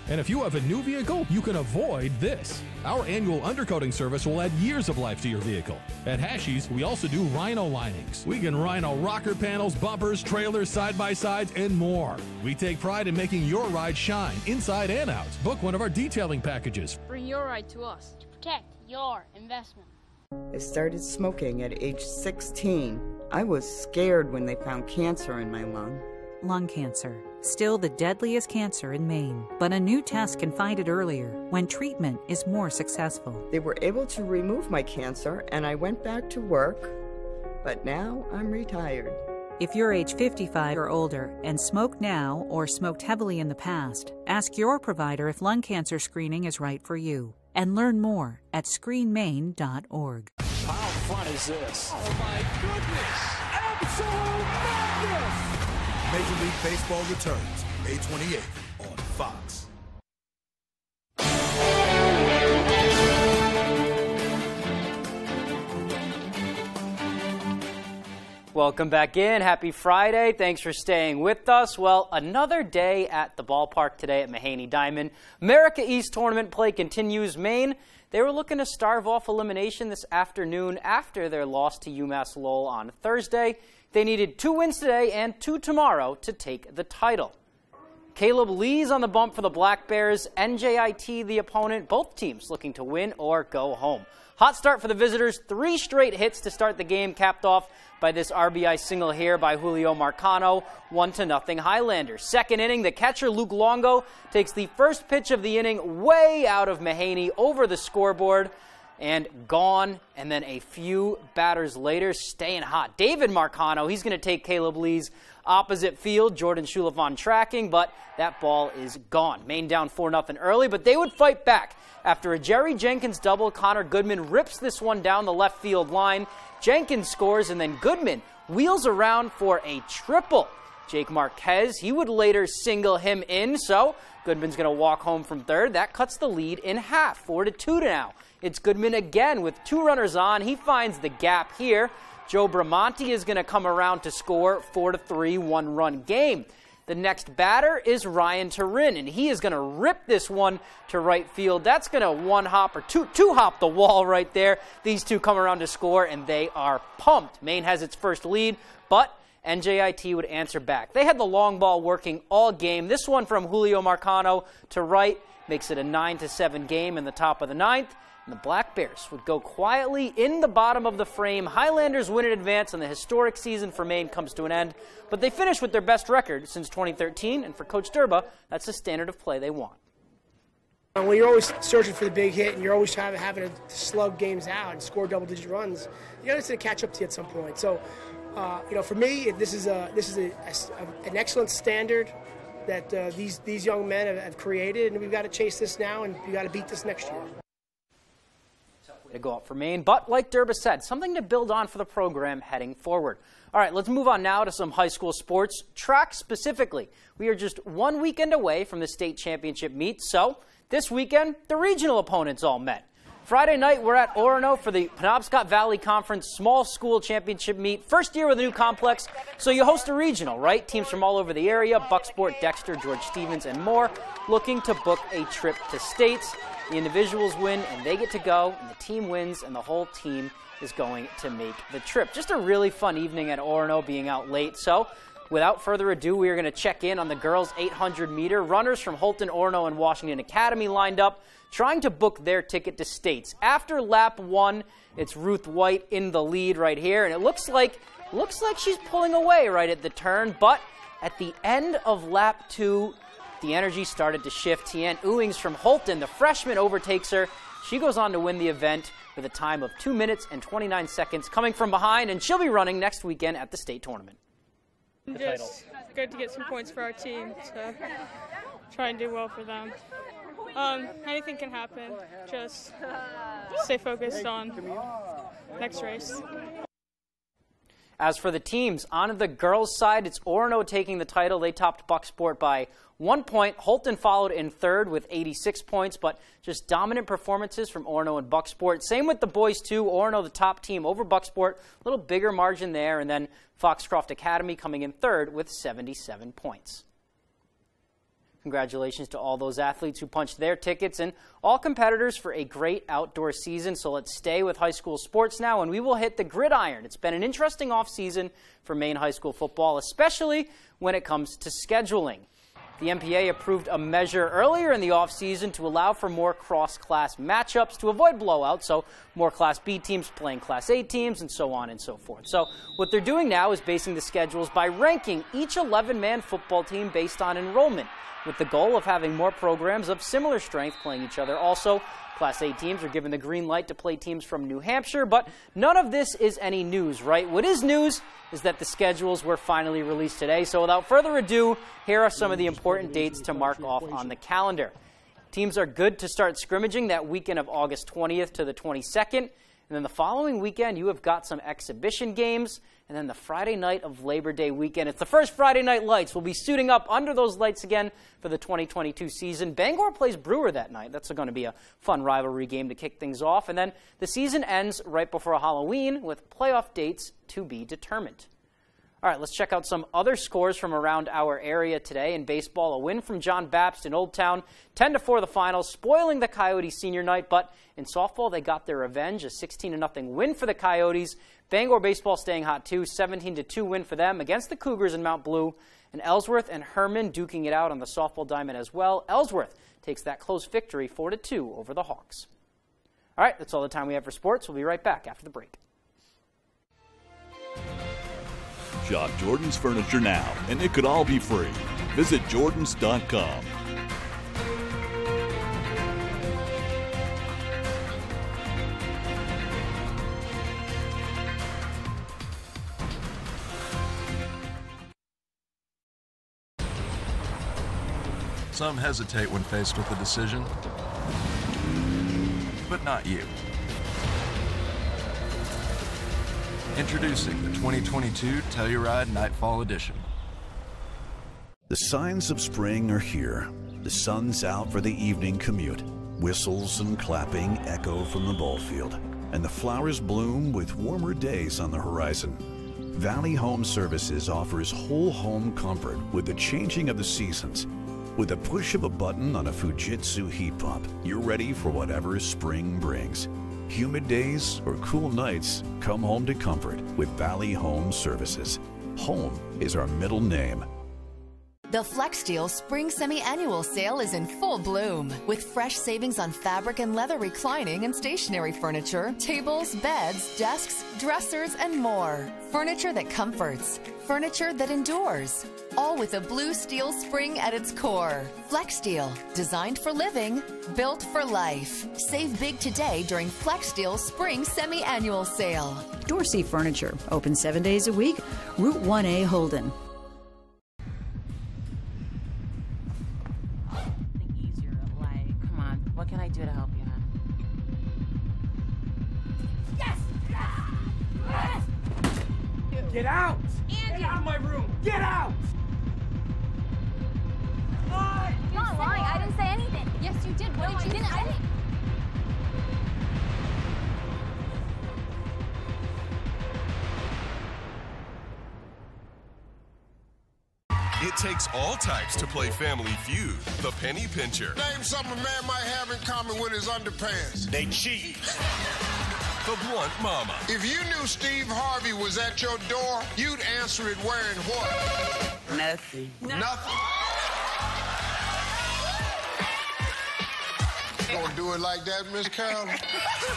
And if you have a new vehicle, you can avoid this. Our annual undercoating service will add years of life to your vehicle. At Hashi's, we also do rhino linings. We can rhino rocker panels, bumpers, trailers, side-by-sides, and more. We take pride in making your ride shine, inside and out. Book one of our detailing packages. Bring your ride to us to protect your investment. I started smoking at age 16. I was scared when they found cancer in my lung. Lung cancer, still the deadliest cancer in Maine, but a new test can find it earlier when treatment is more successful. They were able to remove my cancer and I went back to work, but now I'm retired. If you're age 55 or older and smoke now or smoked heavily in the past, ask your provider if lung cancer screening is right for you. And learn more at screenmaine.org. How fun is this? Oh my goodness! Absolute madness! Major League Baseball returns May 28th on Fox. Welcome back in. Happy Friday. Thanks for staying with us. Well, another day at the ballpark today at Mahaney Diamond. America East tournament play continues. Maine, they were looking to starve off elimination this afternoon after their loss to UMass Lowell on Thursday. They needed 2 wins today and 2 tomorrow to take the title. Caleb Lee's on the bump for the Black Bears. NJIT the opponent. Both teams looking to win or go home. Hot start for the visitors. 3 straight hits to start the game, capped off by this RBI single here by Julio Marcano. 1-0 Highlanders. Second inning, the catcher Luke Longo takes the first pitch of the inning way out of Mahaney over the scoreboard and gone. And then a few batters later, staying hot, David Marcano. He's going to take Caleb Lee's opposite field. Jordan Shulafon tracking, but that ball is gone. Maine down 4-0 early, but they would fight back. After a Jerry Jenkins double, Connor Goodman rips this one down the left field line. Jenkins scores, and then Goodman wheels around for a triple. Jake Marquez, he would later single him in, so Goodman's going to walk home from third. That cuts the lead in half, 4-2 now. It's Goodman again with 2 runners on. He finds the gap here. Joe Bramante is going to come around to score. 4-3, 1-run game. The next batter is Ryan Turin, and he is going to rip this one to right field. That's going to one-hop or two-hop the wall right there. These two come around to score, and they are pumped. Maine has its first lead, but NJIT would answer back. They had the long ball working all game. This one from Julio Marcano to right makes it a 9-7 game in the top of the 9th. And the Black Bears would go quietly in the bottom of the frame. Highlanders win in advance, and the historic season for Maine comes to an end. But they finish with their best record since 2013, and for Coach Durba, that's the standard of play they want. When you're always searching for the big hit and you're always having to slug games out and score double-digit runs, you know it's going to catch up to you at some point. So, for me, this is an excellent standard that these young men have created, and we've got to chase this now, and we've got to beat this next year. To go up for Maine, but like Durba said, something to build on for the program heading forward. All right, let's move on now to some high school sports. Track specifically. We are just 1 weekend away from the state championship meet, so this weekend, the regional opponents all met. Friday night, we're at Orono for the Penobscot Valley Conference Small School Championship meet. First year with a new complex, so you host a regional, right? Teams from all over the area, Bucksport, Dexter, George Stevens, and more, looking to book a trip to states. The individuals win, and they get to go, and the team wins, and the whole team is going to make the trip. Just a really fun evening at Orono, being out late. So, without further ado, we are going to check in on the girls' 800-meter. Runners from Holton, Orono, and Washington Academy lined up, trying to book their ticket to states. After lap 1, it's Ruth White in the lead right here, and it looks like she's pulling away right at the turn, but at the end of lap 2, the energy started to shift. Tian Ewings from Holton, the freshman, overtakes her. She goes on to win the event with a time of 2 minutes and 29 seconds coming from behind, and she'll be running next weekend at the state tournament. Just good to get some points for our team, so try and do well for them. Anything can happen. Just stay focused on next race. As for the teams, on the girls' side, it's Orono taking the title. They topped Bucksport by 1 point. Holton followed in third with 86 points, but just dominant performances from Orono and Bucksport. Same with the boys, too. Orono, the top team over Bucksport, a little bigger margin there, and then Foxcroft Academy coming in third with 77 points. Congratulations to all those athletes who punched their tickets and all competitors for a great outdoor season. So let's stay with high school sports now, and we will hit the gridiron. It's been an interesting offseason for Maine high school football, especially when it comes to scheduling. The MPA approved a measure earlier in the offseason to allow for more cross-class matchups to avoid blowouts, so more Class B teams playing Class A teams and so on and so forth. So what they're doing now is basing the schedules by ranking each 11-man football team based on enrollment, with the goal of having more programs of similar strength playing each other. Also, Class A teams are given the green light to play teams from New Hampshire, but none of this is any news, right? What is news is that the schedules were finally released today. So without further ado, here are some of the important dates to mark off on the calendar. Teams are good to start scrimmaging that weekend of August 20th to the 22nd. And then the following weekend, you have got some exhibition games. And then the Friday night of Labor Day weekend, it's the first Friday night lights. We'll be suiting up under those lights again for the 2022 season. Bangor plays Brewer that night. That's going to be a fun rivalry game to kick things off. And then the season ends right before Halloween with playoff dates to be determined. All right, let's check out some other scores from around our area today. In baseball, a win from John Baptist in Old Town, 10-4 the final, spoiling the Coyotes senior night. But in softball, they got their revenge, a 16-0 win for the Coyotes. Bangor baseball staying hot too, 17-2 win for them against the Cougars in Mount Blue. And Ellsworth and Herman duking it out on the softball diamond as well. Ellsworth takes that close victory 4-2 over the Hawks. All right, that's all the time we have for sports. We'll be right back after the break. Shop Jordan's Furniture now, and it could all be free. Visit Jordans.com. Some hesitate when faced with a decision, but not you. Introducing the 2022 Telluride Nightfall Edition. The signs of spring are here. The sun's out for the evening commute. Whistles and clapping echo from the ball field, and the flowers bloom with warmer days on the horizon. Valley Home Services offers whole home comfort with the changing of the seasons. With a push of a button on a Fujitsu heat pump, you're ready for whatever spring brings. Humid days or cool nights, come home to comfort with Valley Home Services. Home is our middle name. The FlexSteel Spring Semi-Annual Sale is in full bloom, with fresh savings on fabric and leather reclining and stationary furniture, tables, beds, desks, dressers, and more. Furniture that comforts, furniture that endures, all with a blue steel spring at its core. FlexSteel, designed for living, built for life. Save big today during FlexSteel Spring Semi-Annual Sale. Dorsey Furniture, open 7 days a week, Route 1A Holden. What can I do to help you, hon? Yes! Yes! Get out! Andy! Get out of my room! Get out! You're not lying. I didn't say anything. Yes, you did. What did you say? It takes all types to play Family Feud, the Penny Pincher. Name something a man might have in common with his underpants. They cheat. The Blunt Mama. If you knew Steve Harvey was at your door, you'd answer it wearing what? Nothing. Nothing. You gonna do it like that, Miss Carol?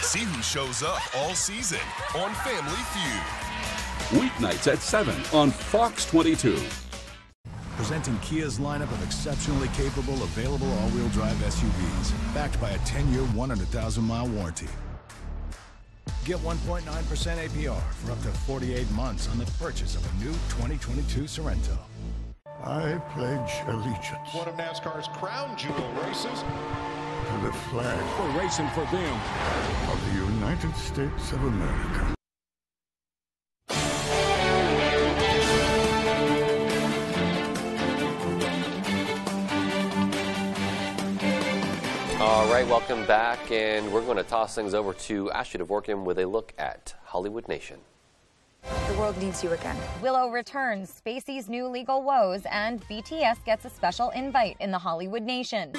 See who shows up all season on Family Feud. Weeknights at 7 on Fox 22. Presenting Kia's lineup of exceptionally capable, available all-wheel drive SUVs, backed by a 10-year, 100,000-mile warranty. Get 1.9% APR for up to 48 months on the purchase of a new 2022 Sorento. I pledge allegiance One of NASCAR's crown jewel races. to the flag We're racing for them. of the United States of America. All right, welcome back, and we're going to toss things over to Ashley Dvorkin with a look at Hollywood Nation. The world needs you again. Willow returns, Spacey's new legal woes, and BTS gets a special invite in the Hollywood Nation.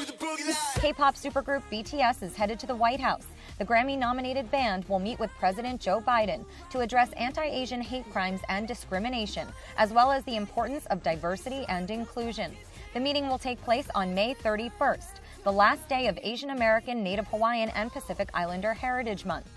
K-pop supergroup BTS is headed to the White House. The Grammy-nominated band will meet with President Joe Biden to address anti-Asian hate crimes and discrimination, as well as the importance of diversity and inclusion. The meeting will take place on May 31st. The last day of Asian American, Native Hawaiian, and Pacific Islander Heritage Month.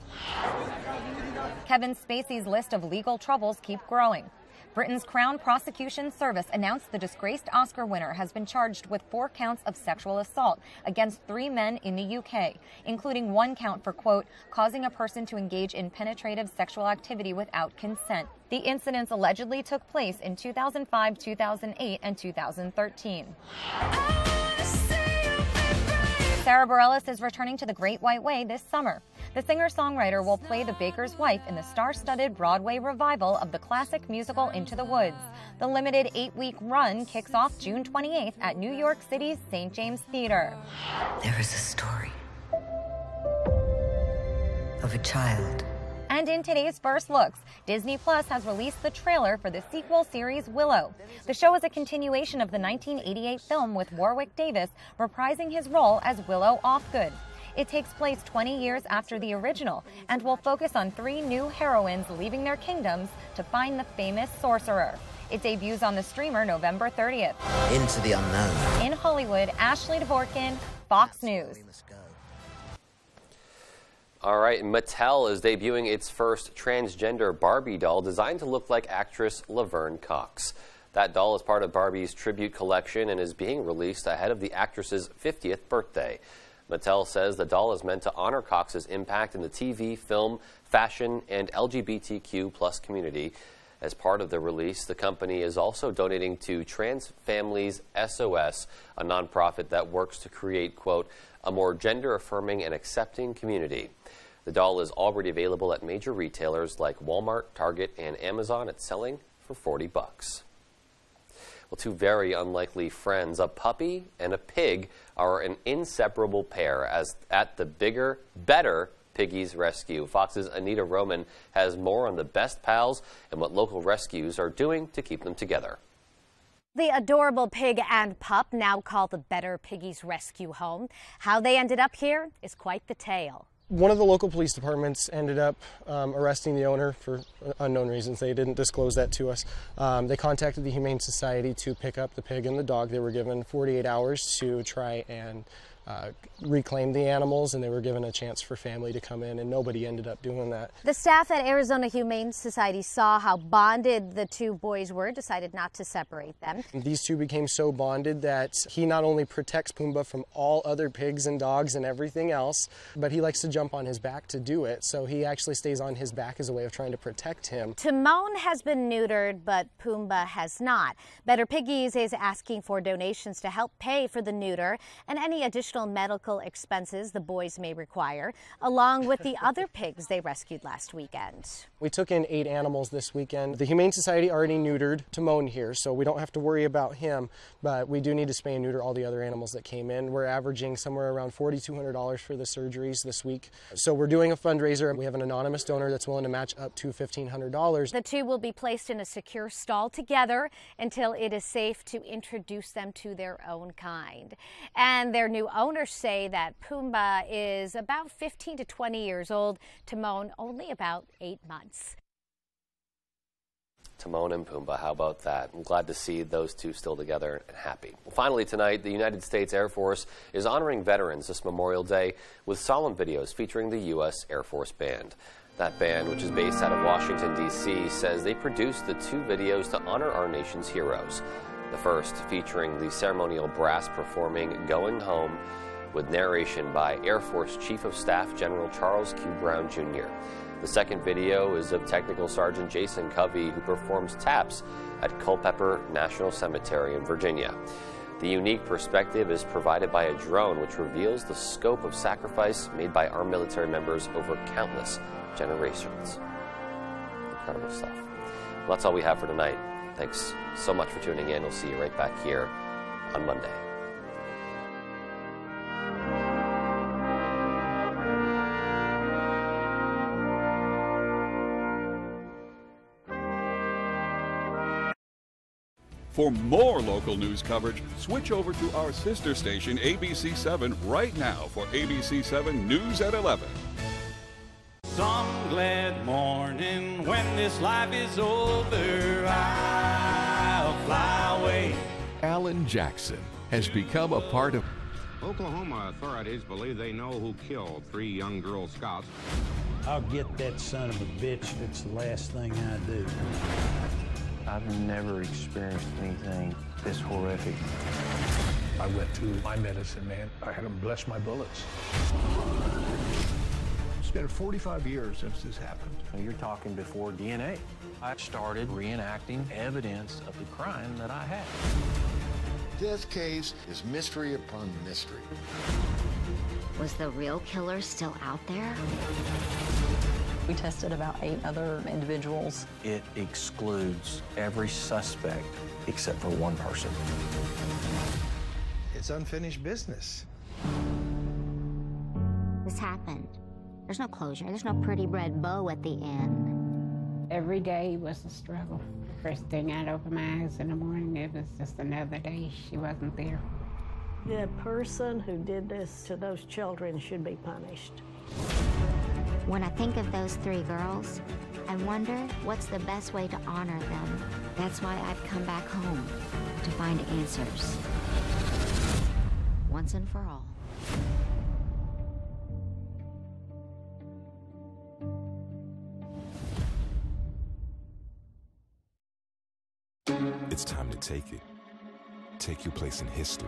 Kevin Spacey's list of legal troubles keep growing. Britain's Crown Prosecution Service announced the disgraced Oscar winner has been charged with 4 counts of sexual assault against 3 men in the UK, including 1 count for, quote, causing a person to engage in penetrative sexual activity without consent. The incidents allegedly took place in 2005, 2008, and 2013. Sarah Bareilles is returning to the Great White Way this summer. The singer-songwriter will play the baker's wife in the star-studded Broadway revival of the classic musical Into the Woods. The limited 8-week run kicks off June 28th at New York City's St. James Theater. There is a story of a child. And in today's First Looks, Disney Plus has released the trailer for the sequel series Willow. The show is a continuation of the 1988 film with Warwick Davis reprising his role as Willow Offgood. It takes place 20 years after the original and will focus on 3 new heroines leaving their kingdoms to find the famous sorcerer. It debuts on the streamer November 30th. Into the unknown. In Hollywood, Ashley Dvorkin, Fox News. All right, Mattel is debuting its first transgender Barbie doll designed to look like actress Laverne Cox. That doll is part of Barbie's tribute collection and is being released ahead of the actress's 50th birthday. Mattel says the doll is meant to honor Cox's impact in the TV, film, fashion, and LGBTQ+ community. As part of the release, the company is also donating to Trans Families SOS, a nonprofit that works to create, quote, a more gender-affirming and accepting community. The doll is already available at major retailers like Walmart, Target, and Amazon. It's selling for $40. Well, two very unlikely friends, a puppy and a pig, are an inseparable pair as at the bigger, better Piggies Rescue. Fox's Anita Roman has more on the best pals and what local rescues are doing to keep them together. The adorable pig and pup, now called the Better Piggies Rescue Home. How they ended up here is quite the tale. One of the local police departments ended up arresting the owner for unknown reasons. They didn't disclose that to us. They contacted the Humane Society to pick up the pig and the dog. They were given 48 hours to try and reclaim the animals, and they were given a chance for family to come in, and nobody ended up doing that. The staff at Arizona Humane Society saw how bonded the two boys were, decided not to separate them. These two became so bonded that he not only protects Pumbaa from all other pigs and dogs and everything else, but he likes to jump on his back to do it, so he actually stays on his back as a way of trying to protect him. Timon has been neutered, but Pumbaa has not. Better Piggies is asking for donations to help pay for the neuter and any additional medical expenses the boys may require, along with the other pigs they rescued last weekend. We took in 8 animals this weekend. The Humane Society already neutered Timon here, so we don't have to worry about him, but we do need to spay and neuter all the other animals that came in. We're averaging somewhere around $4,200 for the surgeries this week. So we're doing a fundraiser. We have an anonymous donor that's willing to match up to $1,500. The two will be placed in a secure stall together until it is safe to introduce them to their own kind. And their new owners say that Pumbaa is about 15 to 20 years old, Timon only about 8 months. Timon and Pumbaa, how about that? I'm glad to see those two still together and happy. Well, finally tonight, the United States Air Force is honoring veterans this Memorial Day with solemn videos featuring the U.S. Air Force Band. That band, which is based out of Washington, D.C., says they produced the 2 videos to honor our nation's heroes. The first featuring the ceremonial brass performing Going Home with narration by Air Force Chief of Staff General Charles Q. Brown, Jr. The second video is of Technical Sergeant Jason Covey, who performs taps at Culpeper National Cemetery in Virginia. The unique perspective is provided by a drone which reveals the scope of sacrifice made by our military members over countless generations. Incredible stuff. Well, that's all we have for tonight. Thanks so much for tuning in. We'll see you right back here on Monday. For more local news coverage, switch over to our sister station, ABC7, right now for ABC7 News at 11. Some glad morning when this life is over, I'll fly away. Alan Jackson has become a part of... Oklahoma authorities believe they know who killed 3 young Girl Scouts. I'll get that son of a bitch. It's the last thing I do. I've never experienced anything this horrific. I went to my medicine man. I had him bless my bullets. It's been 45 years since this happened. You're talking before DNA. I started reenacting evidence of the crime that I had. This case is mystery upon mystery. Was the real killer still out there? We tested about 8 other individuals. It excludes every suspect except for one person. It's unfinished business. This happened. There's no closure. There's no pretty red bow at the end. Every day was a struggle. First thing I'd open my eyes in the morning, it was just another day she wasn't there. The person who did this to those children should be punished. When I think of those 3 girls, I wonder what's the best way to honor them. That's why I've come back home, to find answers. Once and for all. It's time to take it. Take your place in history.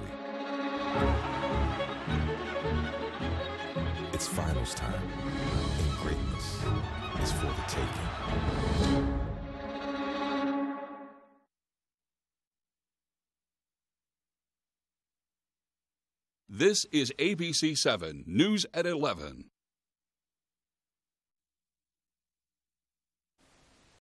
It's finals time, and greatness is for the taking. This is ABC 7 News at 11.